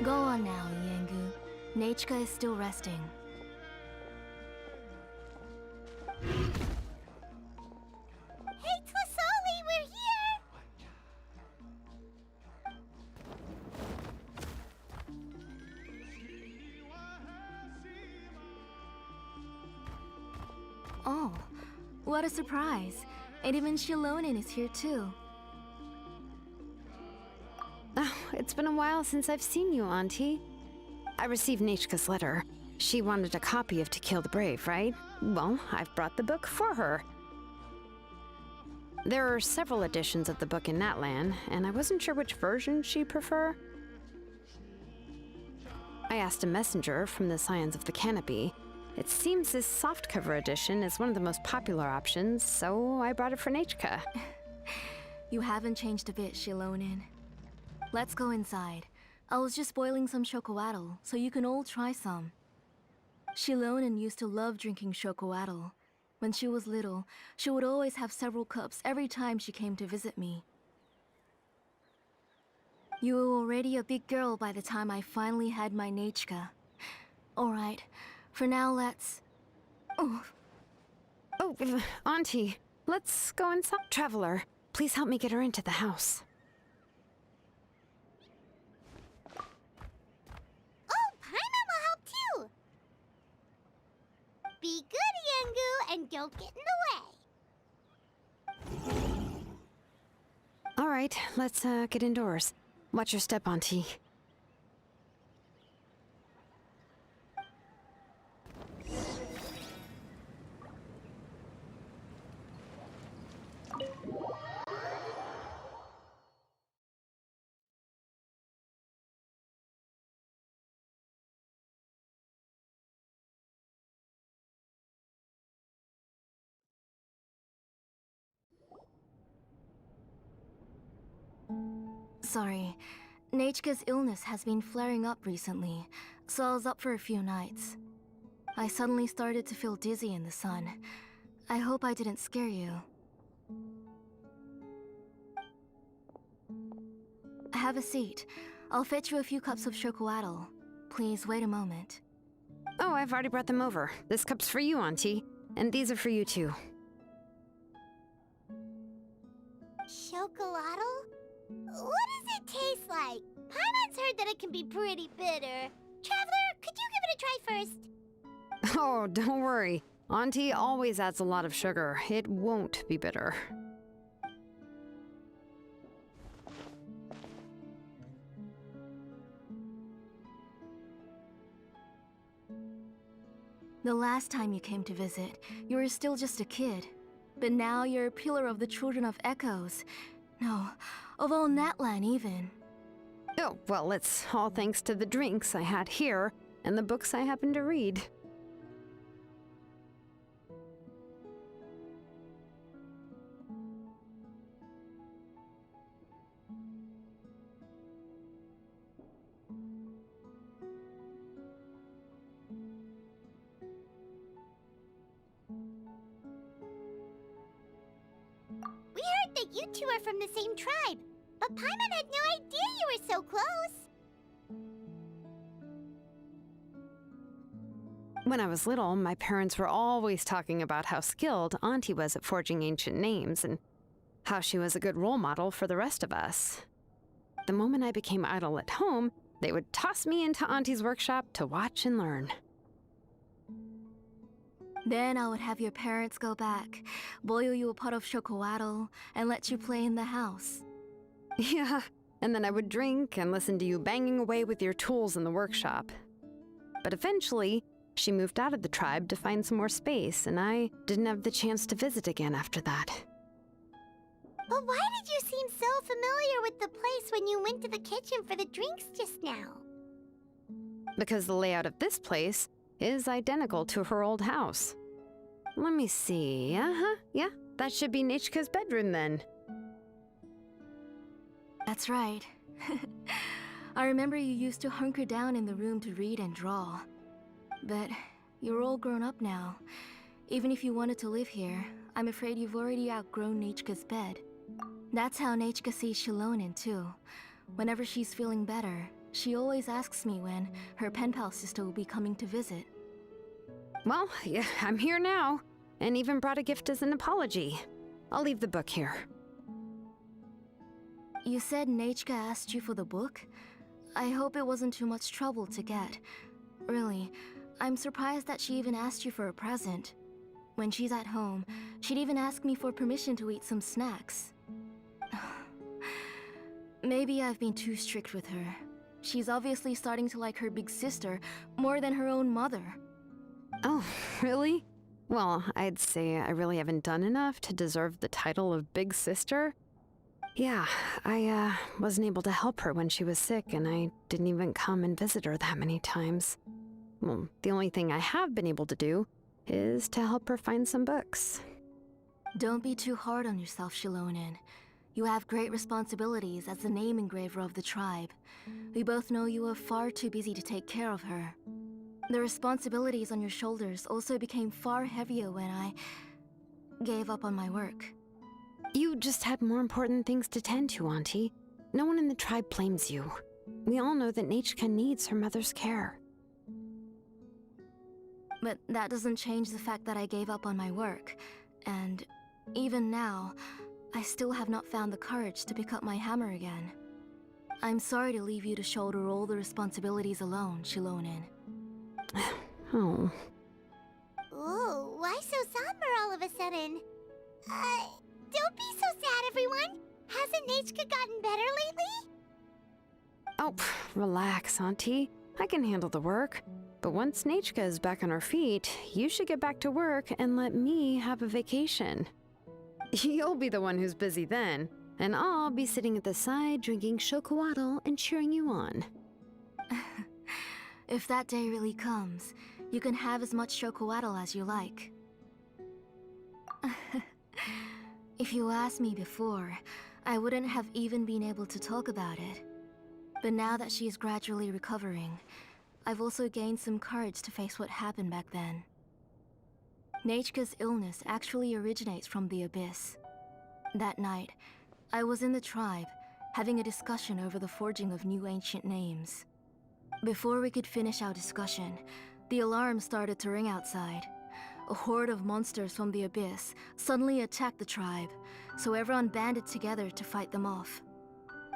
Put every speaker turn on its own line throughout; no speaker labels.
Go on now, Iengu. Nachika is still resting.
Hey, Tlisoli, we're here!
Oh, what a surprise. And even Shilonen is here too.
Oh, it's been a while since I've seen you, Auntie. I received Nachika's letter. She wanted a copy of To Kill the Brave, right? Well, I've brought the book for her. There are several editions of the book in Natlan, and I wasn't sure which version she'd prefer. I asked a messenger from the Scions of the Canopy. It seems this softcover edition is one of the most popular options, so I brought it for Nachika.
You haven't changed a bit, Shilonen. Let's go inside. I was just boiling some chocoatl, so you can all try some. Shilonen used to love drinking chocoatl. When she was little, she would always have several cups every time she came to visit me. You were already a big girl by the time I finally had my Nachika. Alright, for now let's... Oh,
Auntie, let's go inside. Traveler, please help me get her into the house.
Oh, Paimon will help too! Be good, Iengu, and don't get in the way.
All right, let's get indoors. Watch your step, Auntie.
sorry. Nachika's illness has been flaring up recently, so I was up for a few nights. I suddenly started to feel dizzy in the sun. I hope I didn't scare you. Have a seat. I'll fetch you a few cups of chocoatl. Please wait a moment.
Oh, I've already brought them over. This cup's for you, Auntie. And these are for you, too.
Chocolatl? What does it taste like? Paimon's heard that it can be pretty bitter. Traveler, could you give it a try first?
Oh, don't worry. Auntie always adds a lot of sugar. It won't be bitter.
The last time you came to visit, you were still just a kid. But now you're a pillar of the Children of Echoes. No, of all Natlan even.
Oh, well, it's all thanks to the drinks I had here and the books I happened to read.
We heard that you two are from the same tribe, but Paimon had no idea you were so close.
When I was little, my parents were always talking about how skilled Auntie was at forging ancient names and how she was a good role model for the rest of us. The moment I became idle at home, they would toss me into Auntie's workshop to watch and learn.
Then I would have your parents go back, boil you a pot of chocoatl, and let you play in the house.
Yeah, and then I would drink and listen to you banging away with your tools in the workshop. But eventually, she moved out of the tribe to find some more space, and I didn't have the chance to visit again after that.
But why did you seem so familiar with the place when you went to the kitchen for the drinks just now?
Because the layout of this place is identical to her old house. Let me see. Yeah, that should be Nachika's bedroom then.
That's right. I remember you used to hunker down in the room to read and draw. But you're all grown up now. Even if you wanted to live here, I'm afraid you've already outgrown Nachika's bed. That's how Nachika sees Shilonen too. Whenever she's feeling better, She always asks me when her pen pal sister will be coming to visit.
Well, yeah, I'm here now, and even brought a gift as an apology. I'll leave the book here.
You said Nechka asked you for the book? I hope it wasn't too much trouble to get. Really, I'm surprised that she even asked you for a present. When she's at home, she'd even ask me for permission to eat some snacks. Maybe I've been too strict with her. She's obviously starting to like her big sister more than her own mother.
Oh, really? Well, I'd say I really haven't done enough to deserve the title of Big Sister. Yeah, I wasn't able to help her when she was sick, and I didn't even come and visit her that many times. Well, the only thing I have been able to do is to help her find some books.
Don't be too hard on yourself, Shilonen. You have great responsibilities as the name engraver of the tribe. We both know you are far too busy to take care of her. The responsibilities on your shoulders also became far heavier when I gave up on my work.
You just had more important things to tend to, Auntie. No one in the tribe blames you. We all know that Nechka needs her mother's care.
But that doesn't change the fact that I gave up on my work. And even now, I still have not found the courage to pick up my hammer again. I'm sorry to leave you to shoulder all the responsibilities alone, Shilonen.
Oh.
Ooh, why so somber all of a sudden? Don't be so sad, everyone. Hasn't Nechka gotten better lately?
Oh, relax, Auntie. I can handle the work. But once Nechka is back on her feet, you should get back to work and let me have a vacation. You'll be the one who's busy then, and I'll be sitting at the side drinking chocolatl and cheering you on.
If that day really comes, you can have as much chocolatl as you like. If you asked me before, I wouldn't have even been able to talk about it. But now that she is gradually recovering, I've also gained some courage to face what happened back then. Nechka's illness actually originates from the Abyss. That night, I was in the tribe, having a discussion over the forging of new ancient names. Before we could finish our discussion, the alarm started to ring outside. A horde of monsters from the Abyss suddenly attacked the tribe, so everyone banded together to fight them off.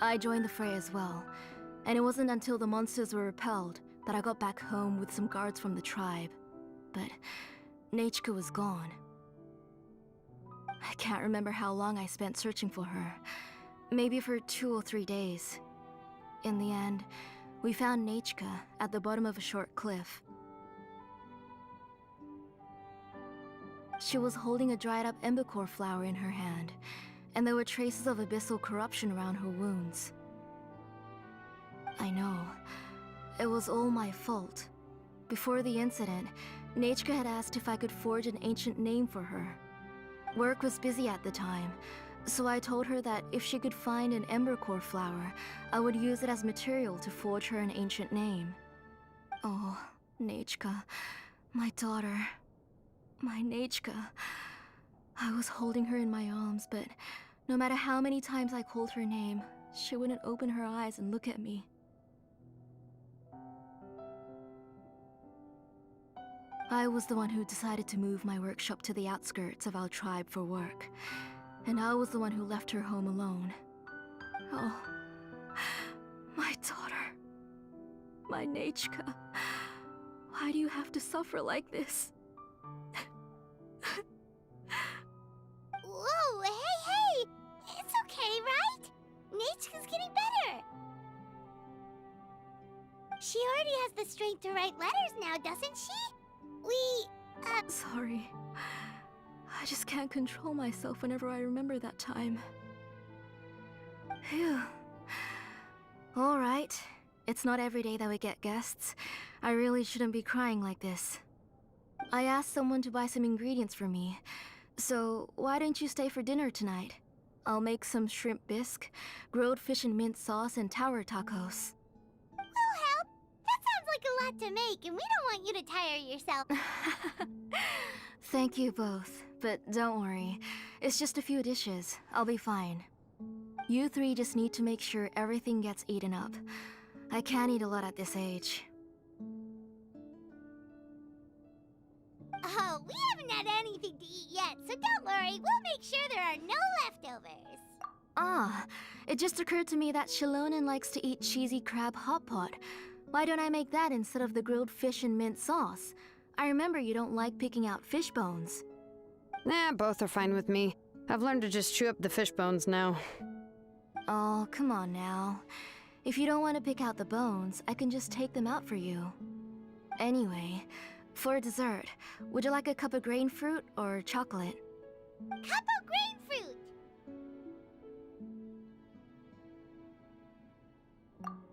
I joined the fray as well, and it wasn't until the monsters were repelled that I got back home with some guards from the tribe. But Nechka was gone. I can't remember how long I spent searching for her. Maybe for 2 or 3 days. In the end, we found Nechka at the bottom of a short cliff. She was holding a dried-up embercore flower in her hand, and there were traces of abyssal corruption around her wounds. I know. It was all my fault. Before the incident, Nechka had asked if I could forge an ancient name for her. Work was busy at the time, so I told her that if she could find an embercore flower, I would use it as material to forge her an ancient name. Oh, Nechka, my daughter. My Nechka. I was holding her in my arms, but no matter how many times I called her name, she wouldn't open her eyes and look at me. I was the one who decided to move my workshop to the outskirts of our tribe for work, and I was the one who left her home alone. Oh, my daughter. My Nechka. Why do you have to suffer like this?
Whoa, hey! It's okay, right? Nechka's getting better. She already has the strength to write letters now, doesn't she?
Sorry. I just can't control myself whenever I remember that time. Phew. Alright. It's not every day that we get guests. I really shouldn't be crying like this. I asked someone to buy some ingredients for me. So, why don't you stay for dinner tonight? I'll make some shrimp bisque, grilled fish and mint sauce, and tower tacos.
We'll help. That sounds like a lot to make, and we don't want you to tire yourself.
Thank you both, but don't worry. It's just a few dishes. I'll be fine. You three just need to make sure everything gets eaten up. I can't eat a lot at this age.
Oh, we haven't had anything to eat yet, so don't worry. We'll make sure there are no leftovers.
Ah, it just occurred to me that Shilonen likes to eat cheesy crab hot pot. Why don't I make that instead of the grilled fish and mint sauce? I remember you don't like picking out fish bones.
Nah, both are fine with me. I've learned to just chew up the fish bones now.
Oh, come on now. If you don't want to pick out the bones, I can just take them out for you. Anyway, for dessert, would you like a cup of grain fruit or chocolate?
Cup of grain fruit!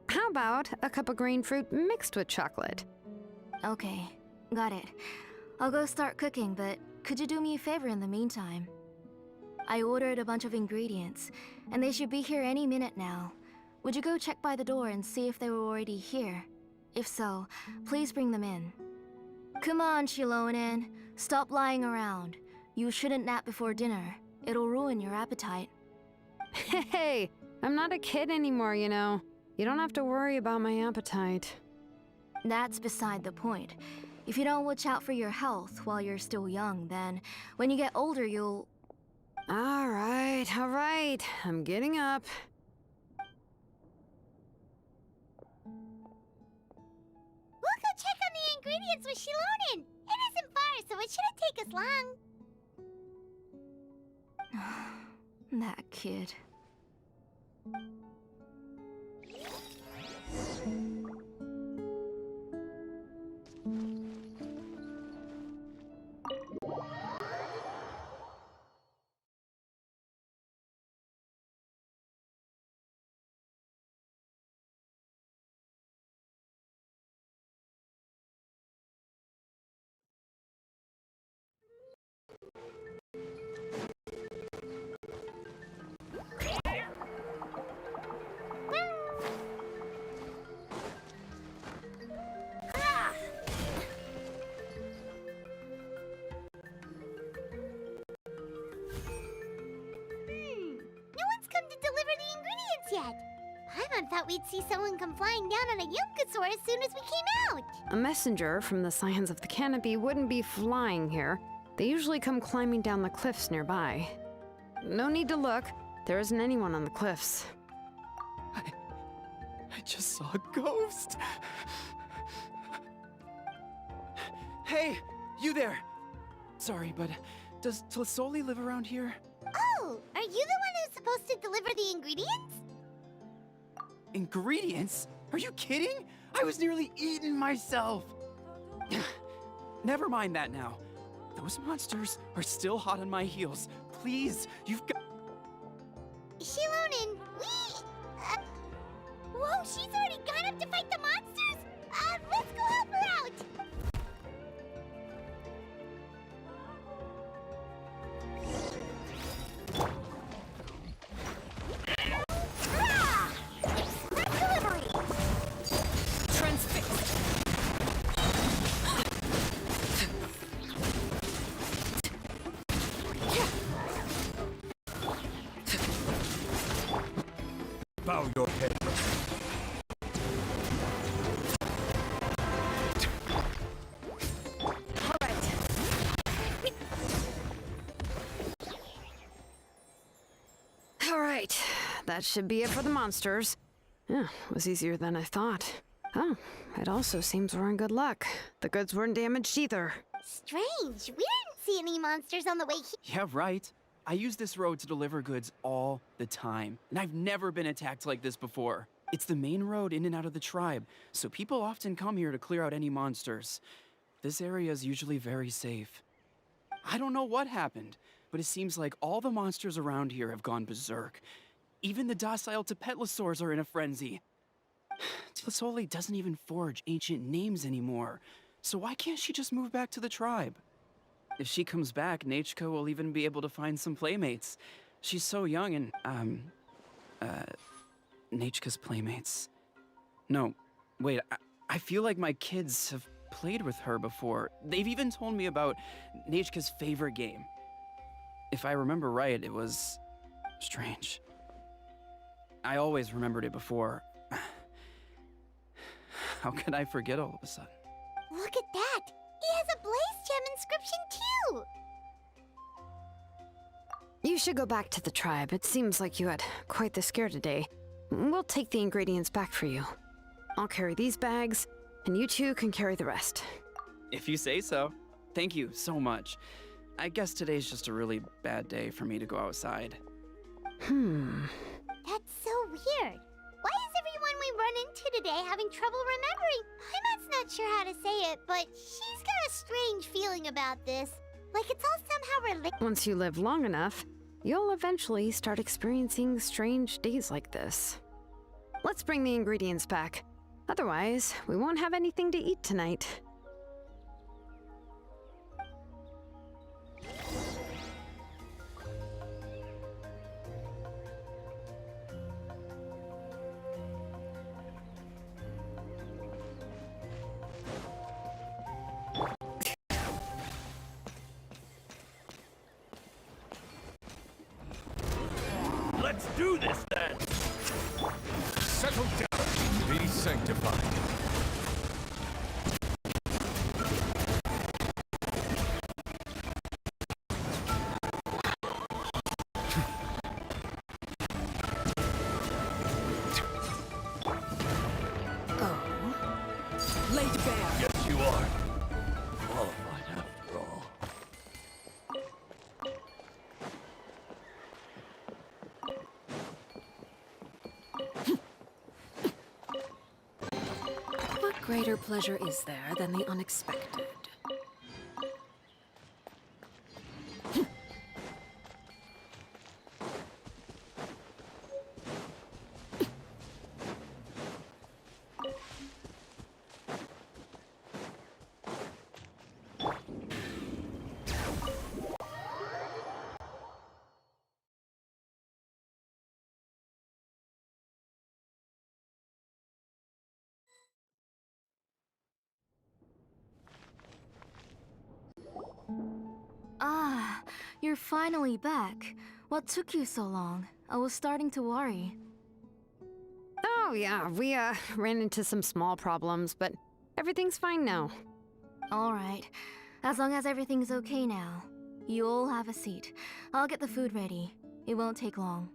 How about a cup of green fruit mixed with chocolate?
Okay, got it. I'll go start cooking, but could you do me a favor in the meantime? I ordered a bunch of ingredients, and they should be here any minute now. Would you go check by the door and see if they were already here? If so, please bring them in. Come on, Shilonen. Stop lying around. You shouldn't nap before dinner. It'll ruin your appetite.
Hey, I'm not a kid anymore, you know. You don't have to worry about my appetite.
That's beside the point. If you don't watch out for your health while you're still young, then when you get older, you'll...
All right. I'm getting up.
We'll go check on the ingredients with Shilonen. It isn't far, so it shouldn't take us long.
that kid.
No one's come to deliver the ingredients yet. Paimon thought we'd see someone come flying down on a Yunkasaur as soon as we came out.
A messenger from the Scions of the Canopy wouldn't be flying here. They usually come climbing down the cliffs nearby. No need to look. There isn't anyone on the cliffs.
I just saw a ghost. Hey, you there! Sorry, but does Tlisoli live around here?
Oh, are you the one who's supposed to deliver the ingredients?
Ingredients? Are you kidding? I was nearly eaten myself. Never mind that now. Those monsters are still hot on my heels. Please, you've got...
Shilonen, whoa, she's already gone up to fight the monsters? Let's go help her out! Ah! Express delivery!
Transfixed!
Bow your head.
All right. That should be it for the monsters. Yeah, it was easier than I thought. Oh, it also seems we're in good luck. The goods weren't damaged either.
Strange, we didn't see any monsters on the way here.
Yeah, right. I use this road to deliver goods all the time, and I've never been attacked like this before. It's the main road in and out of the tribe, so people often come here to clear out any monsters. This area is usually very safe. I don't know what happened, but it seems like all the monsters around here have gone berserk. Even the docile Tepetlosaurs are in a frenzy. Tlisoli doesn't even forge ancient names anymore, so why can't she just move back to the tribe? If she comes back, Nachka will even be able to find some playmates. She's so young and, Nachka's playmates. No, wait, I feel like my kids have played with her before. They've even told me about Nachka's favorite game. If I remember right, it was strange. I always remembered it before. How could I forget all of a sudden?
Look at that! He has a Blaze Gem inscription too!
You should go back to the tribe. It seems like you had quite the scare today. We'll take the ingredients back for you. I'll carry these bags, and you two can carry the rest.
If you say so. Thank you so much. I guess today's just a really bad day for me to go outside.
That's so weird. Why is everyone we run into today having trouble remembering? Paimon's not sure how to say it, but she's got a strange feeling about this. Like it's all somehow related.
Once you live long enough, you'll eventually start experiencing strange days like this. Let's bring the ingredients back. Otherwise, we won't have anything to eat tonight.
Let's do this then! Settle down. Be sanctified.
Laid bare.
Yes, you are. Qualified after all.
What greater pleasure is there than the unexpected?
Ah, you're finally back. What took you so long? I was starting to worry.
Oh yeah, we ran into some small problems, but everything's fine now.
Alright, as long as everything's okay now. You all have a seat. I'll get the food ready. It won't take long.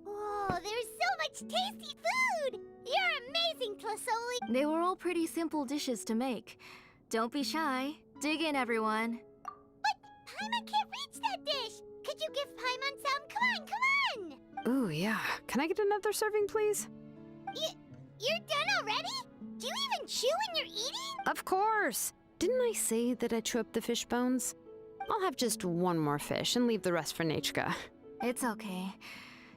Whoa, there's so much tasty food! You're amazing, Tlasoli!
They were all pretty simple dishes to make. Don't be shy. Dig in, everyone.
But Paimon can't reach that dish! Could you give Paimon some? Come on, come on!
Ooh, yeah. Can I get another serving, please?
You're done already? Do you even chew when you're eating?
Of course! Didn't I say that I chew up the fish bones? I'll have just one more fish and leave the rest for Nechka.
It's okay.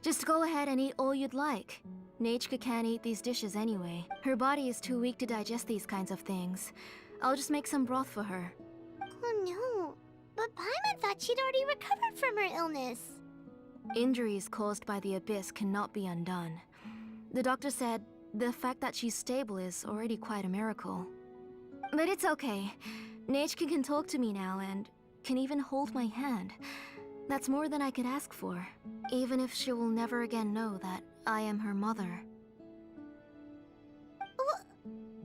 Just go ahead and eat all you'd like. Nechka can't eat these dishes anyway. Her body is too weak to digest these kinds of things. I'll just make some broth for her.
Oh no. But Paimon thought she'd already recovered from her illness.
Injuries caused by the Abyss cannot be undone. The doctor said the fact that she's stable is already quite a miracle. But it's okay. Nechka can talk to me now and can even hold my hand. That's more than I could ask for, even if she will never again know that I am her mother.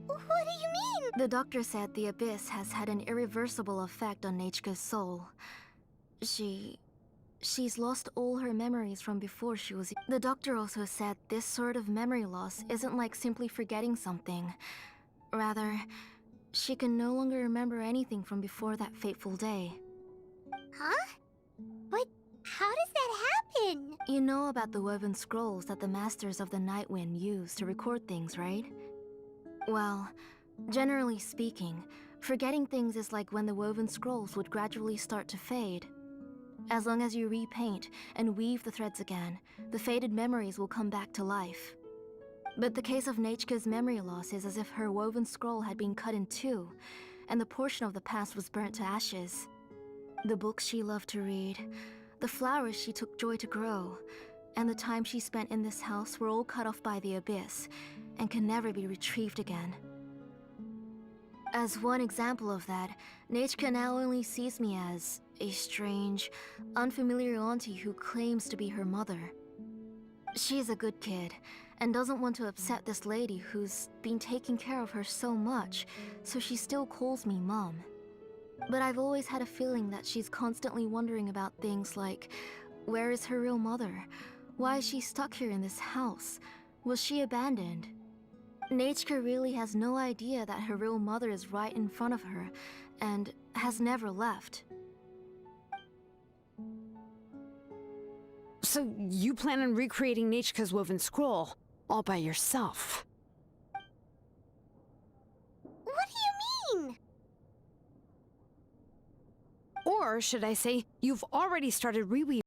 What do you mean?
The doctor said the Abyss has had an irreversible effect on Nechka's soul. She's lost all her memories from before she was... The doctor also said this sort of memory loss isn't like simply forgetting something. Rather, she can no longer remember anything from before that fateful day.
Huh? But how does that happen?
You know about the woven scrolls that the Masters of the Night Wind use to record things, right? Well, generally speaking, forgetting things is like when the woven scrolls would gradually start to fade. As long as you repaint and weave the threads again, the faded memories will come back to life. But the case of Nechka's memory loss is as if her woven scroll had been cut in two, and the portion of the past was burnt to ashes. The books she loved to read, the flowers she took joy to grow, and the time she spent in this house were all cut off by the Abyss, and can never be retrieved again. As one example of that, Nechka now only sees me as a strange, unfamiliar auntie who claims to be her mother. She's a good kid and doesn't want to upset this lady who's been taking care of her so much, so she still calls me Mom. But I've always had a feeling that she's constantly wondering about things like, where is her real mother? Why is she stuck here in this house? Was she abandoned? Nachka really has no idea that her real mother is right in front of her and has never left.
So you plan on recreating Nachka's woven scroll all by yourself?
What do you mean?
Or should I say, you've already started reweaving